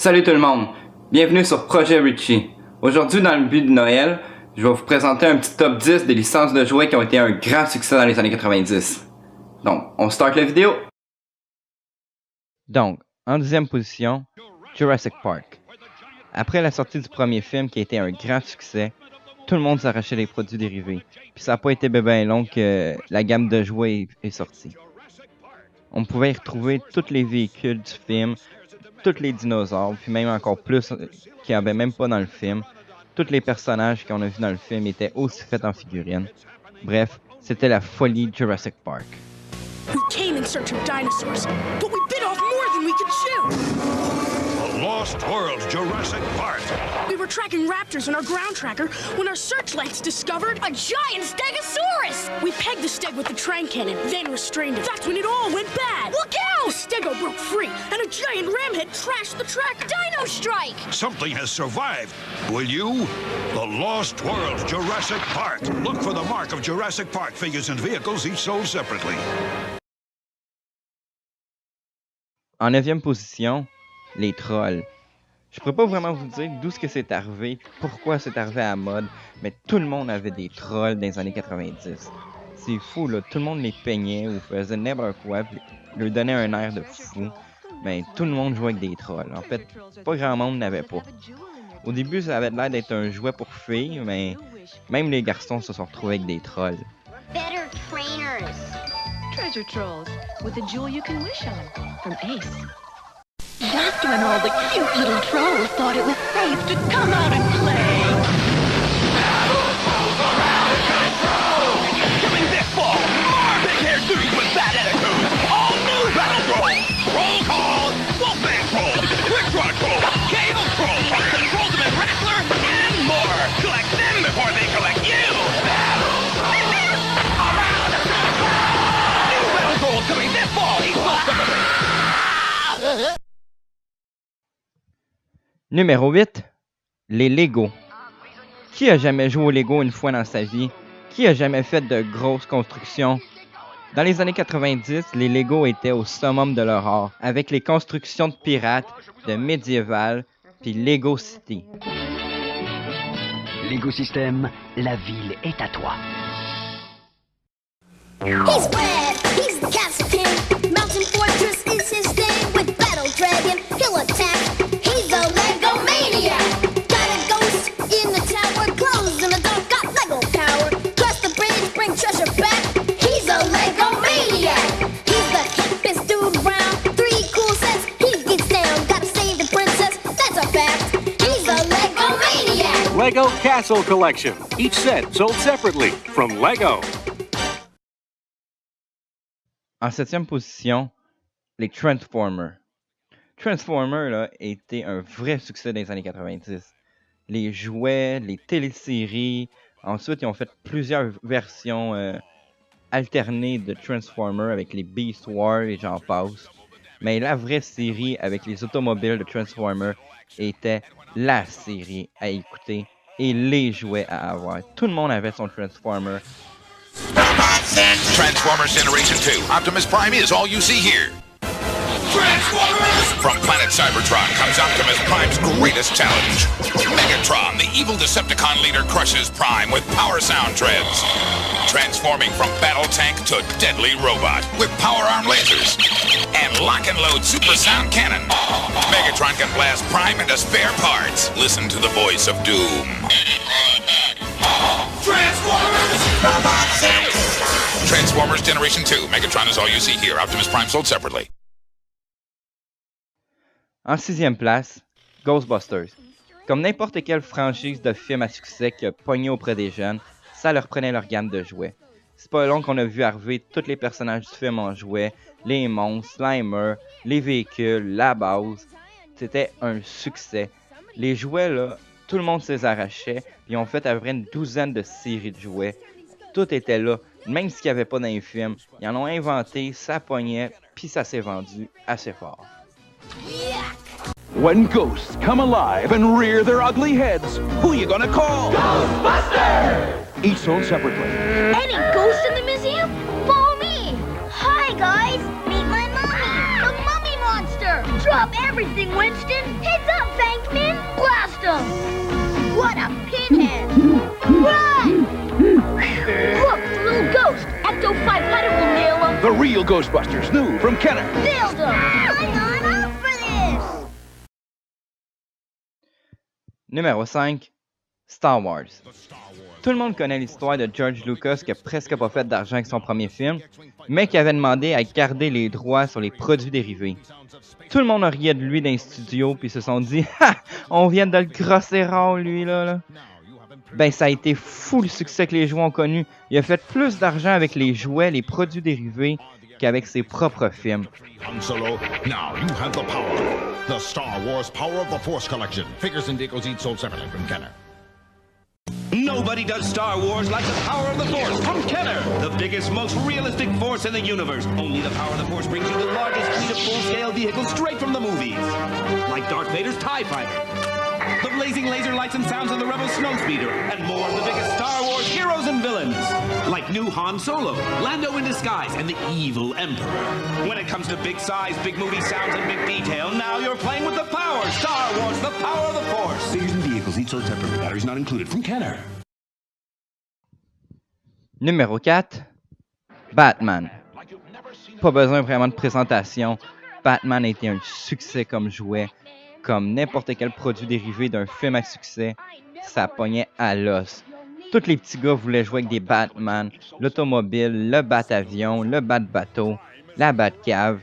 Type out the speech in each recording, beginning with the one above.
Salut tout le monde, bienvenue sur Projet Richie. Aujourd'hui, dans le but de Noël, je vais vous présenter un petit top 10 des licences de jouets qui ont été un grand succès dans les années 90. Donc, on start la vidéo. Donc, en deuxième position, Jurassic Park. Après la sortie du premier film qui a été un grand succès, tout le monde s'arrachait les produits dérivés. Puis ça n'a pas été bien long que la gamme de jouets est sortie. On pouvait y retrouver tous les véhicules du film, tous les dinosaures, puis même encore plus qu'il n'y avait même pas dans le film. Tous les personnages qu'on a vus dans le film étaient aussi faits en figurines. Bref, c'était la folie Jurassic Park. We came in search of dinosaurs, but we bit off more than we could chew. The Lost World Jurassic Park. We were tracking raptors on our ground tracker when our searchlights discovered a giant stegosaurus. We pegged the steg with the train cannon, then restrained it. That's when it all went bad. Look out! The stego broke free, and a giant ramhead trashed the tracker. Dino strike! Something has survived. Will you? The Lost World Jurassic Park. Look for the mark of Jurassic Park figures and vehicles, each sold separately. En 9e position, les trolls. Je pourrais pas vraiment vous dire d'où ce que c'est arrivé, pourquoi c'est arrivé à la mode, mais tout le monde avait des trolls dans les années 90. C'est fou, là. Tout le monde les peignait ou faisait n'importe quoi, puis leur donnait un air de fou. Mais tout le monde jouait avec des trolls. En fait, pas grand monde n'avait pas. Au début, ça avait l'air d'être un jouet pour filles, mais même les garçons se sont retrouvés avec des trolls. Better trainers. Treasure trolls with a jewel you can wish on from Ace. That's when all the cute little trolls thought it was safe to come out and play. Coming this fall, more big-haired dudes with bad attitudes. All new battle trolls. Roll call, Wolfman Troll, Quick-Rod Troll, KO Troll, Ultimate Wrestler, and more. Collect them before they collect you. Around the new battle trolls coming this fall. Numéro 8, les Lego. Qui a jamais joué au Lego une fois dans sa vie? Qui a jamais fait de grosses constructions? Dans les années 90, les Lego étaient au summum de leur art, avec les constructions de pirates, de médiéval, puis Lego City. Lego System, la ville est à toi. He's red, he's the castle king. Mountain fortress is his thing. With Battle Dragon, he'll attack. He's a Lego maniac. Got a ghost in the tower, clothes in the dark, got Lego power. Cross the bridge, bring treasure back. He's a Lego maniac. He's the hippest dude around. 3 cool sets, he gets down. Gotta save the princess, that's a fact. He's a Lego maniac. Lego Castle Collection. Each set sold separately from Lego. En 7e position, les Transformers. Transformers là, a été un vrai succès dans les années 90. Les jouets, les téléséries, ensuite ils ont fait plusieurs versions alternées de Transformers avec les Beast Wars et j'en passe. Mais la vraie série avec les automobiles de Transformers était la série à écouter et les jouets à avoir. Tout le monde avait son Transformer. Transformers Generation 2. Optimus Prime is all you see here. Transformers! From planet Cybertron comes Optimus Prime's greatest challenge. Megatron, the evil Decepticon leader, crushes Prime with power sound treads. Transforming from battle tank to deadly robot with power arm lasers and lock and load super sound cannon. Megatron can blast Prime into spare parts. Listen to the voice of Doom. Transformers Generation 2. Megatron is all you see here. Optimus Prime sold separately. En 6e place, Ghostbusters. Comme n'importe quelle franchise de film à succès qui a pogné auprès des jeunes, ça leur prenait leur gamme de jouets. C'est pas long qu'on a vu arriver tous les personnages du film en jouets, les monstres, Slimer, les véhicules, la base. C'était un succès. Les jouets, là, tout le monde se les arrachait, puis ils ont fait à peu près une douzaine de séries de jouets. Tout était là, même ce qu'il n'y avait pas dans les films. Ils en ont inventé, ça pognait, puis ça s'est vendu assez fort. When ghosts come alive and rear their ugly heads, who you gonna call? Ghostbusters! Each sold separately. Any ghost in the museum? Follow me. Hi, guys. Meet my mommy, the mummy monster. Drop everything, Winston! Heads up, Bankman! Blast him! What a pinhead! Run! Look, the little ghost! Ecto 500 will nail him! The real Ghostbusters, new from Kenner. Build him! I'm on up for this! Numéro 5, Star Wars. Tout le monde connaît l'histoire de George Lucas qui a presque pas fait d'argent avec son premier film, mais qui avait demandé à garder les droits sur les produits dérivés. Tout le monde a riait de lui dans les studios puis se sont dit « Ha! On vient de le grosser rare, lui, là! » Ben, ça a été fou le succès que les jouets ont connu. Il a fait plus d'argent avec les jouets, les produits dérivés, qu'avec ses propres films. Han Solo, now you have the power. The Star Wars Power of the Force Collection. Figures and vehicles each sold separately from Kenner. Nobody does Star Wars like the power of the Force from Kenner, the biggest, most realistic force in the universe. Only the power of the Force brings you the largest fleet of full-scale vehicles straight from the movies. Like Darth Vader's TIE Fighter, the blazing laser lights and sounds of the Rebel Snowspeeder, and more of the biggest Star Wars heroes and villains. Like new Han Solo, Lando in disguise, and the evil Emperor. When it comes to big size, big movie sounds, and big detail, now you're playing with the power. Star Wars, the power of the Force. Figures and vehicles each sold separately. Batteries not included from Kenner. Numéro 4, Batman. Pas besoin vraiment de présentation. Batman a été un succès comme jouet, comme n'importe quel produit dérivé d'un film à succès. Ça pognait à l'os. Tous les petits gars voulaient jouer avec des Batman, l'automobile, le Bat-avion, le Bat-bateau, la Bat-cave,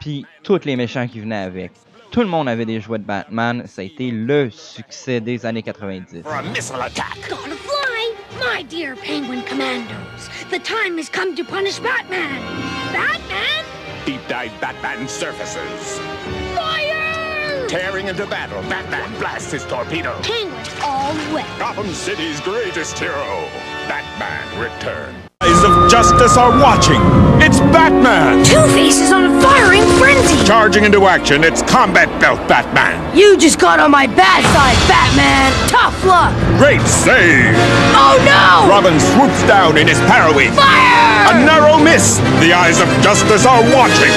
puis tous les méchants qui venaient avec. Tout le monde avait des jouets de Batman. Ça a été le succès des années 90. For a missile attack. Gonna fly! My dear Penguin Commandos, the time has come to punish Batman! Batman? Deep dive Batman surfaces. Fire! Tearing into battle, Batman blasts his torpedo. Penguins all wet. Gotham City's greatest hero, Batman returns. Eyes of justice are watching. It's Batman! Two-Face is on a firing frenzy! Charging into action, it's Combat Belt Batman. You just got on my bad side, Batman! Tough luck! Great save! Oh no! Robin swoops down in his Paraweek. Fire! A narrow miss! The eyes of justice are watching.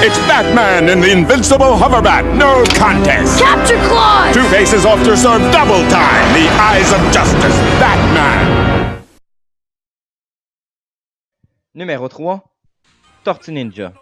It's Batman in the invincible hoverbat. No contest. Capture Claws! Two-Face is off to serve double time. The eyes of justice, Batman. Numéro 3, Tortue Ninja.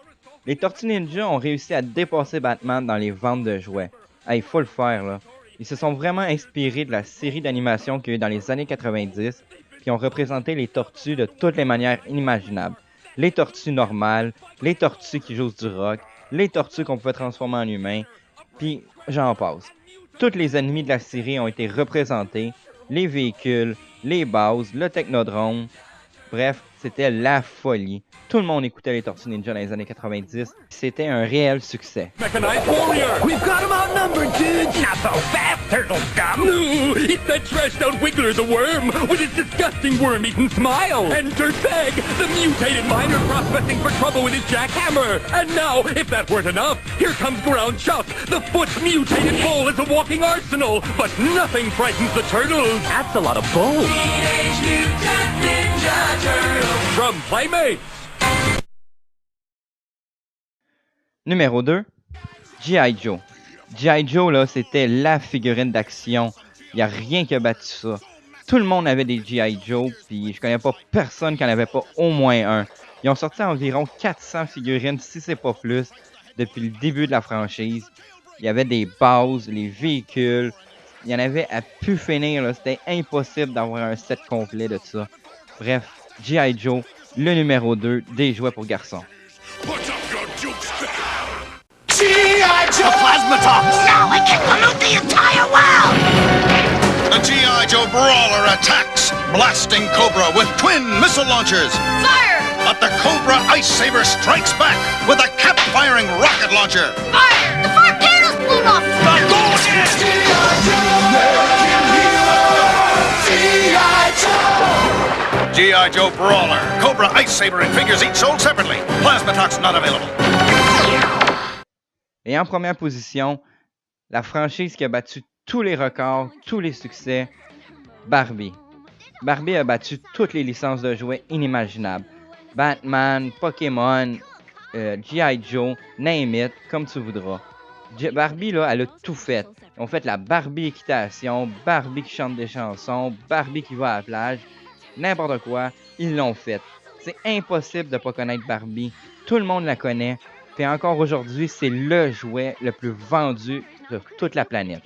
Les Tortues Ninja ont réussi à dépasser Batman dans les ventes de jouets. Hey, faut le faire, là. Ils se sont vraiment inspirés de la série d'animation qu'il y a eu dans les années 90, qui ont représenté les tortues de toutes les manières inimaginables. Les tortues normales, les tortues qui jouent du rock, les tortues qu'on pouvait transformer en humains, puis j'en passe. Tous les ennemis de la série ont été représentés, les véhicules, les bases, le technodrome. Bref, c'était la folie. Tout le monde écoutait les Tortues Ninja dans les années 90. C'était un réel succès. Mechanized warrior! We've got him outnumbered, dudes! Not so fast, turtle scum! No! It's that trashed-out Wiggler the worm, with his disgusting worm-eaten smile! And Dirtbag, the mutated miner prospecting for trouble with his jackhammer! And now, if that weren't enough, here comes Ground Chuck, the foot's mutated bull is a walking arsenal! But nothing frightens the turtles! That's a lot of bull! Teenage Mutant Ninja Turtles! From Playmates! Numéro 2, G.I. Joe. G.I. Joe, là, c'était la figurine d'action. Il n'y a rien qui a battu ça. Tout le monde avait des G.I. Joe, puis je connais pas personne qui en avait pas au moins un. Ils ont sorti environ 400 figurines, si c'est pas plus, depuis le début de la franchise. Il y avait des bases, les véhicules. Il y en avait à pu finir, là. C'était impossible d'avoir un set complet de ça. Bref, G.I. Joe, le numéro 2 des jouets pour garçons. G.I. Joe! The Plasmatox! Now we can pollute the entire world! The G.I. Joe Brawler attacks, blasting Cobra with twin missile launchers. Fire! But the Cobra Ice Saber strikes back with a cap-firing rocket launcher. Fire! The fire panel's blown off! The gorgeous G.I. Joe! G.I. Joe Brawler, Cobra Ice Saber and figures each sold separately. Plasmatox not available. Et en première position, la franchise qui a battu tous les records, tous les succès, Barbie. Barbie a battu toutes les licences de jouets inimaginables. Batman, Pokémon, G.I. Joe, name it, comme tu voudras. Barbie, là, elle a tout fait. Ils ont fait la Barbie équitation, Barbie qui chante des chansons, Barbie qui va à la plage, n'importe quoi, ils l'ont fait. C'est impossible de pas connaître Barbie. Tout le monde la connaît. Puis encore aujourd'hui, c'est le jouet le plus vendu sur toute la planète.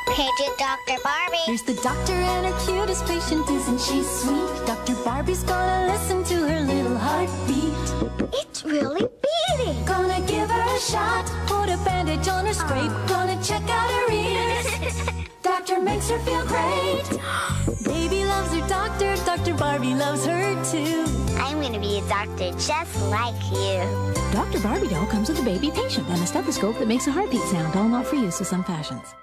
Painted Dr. Barbie. Here's the doctor and her cutest patient, isn't she sweet? Dr. Barbie's gonna listen to her little heartbeat. It's really beating. Gonna give her a shot, put a bandage on her scrape, gonna check out her ears. Doctor makes her feel great. Baby loves her doctor, Dr. Barbie loves her too. I'm gonna be a doctor just like you. Dr. Barbie doll comes with a baby patient and a stethoscope that makes a heartbeat sound, all not for use with some fashions.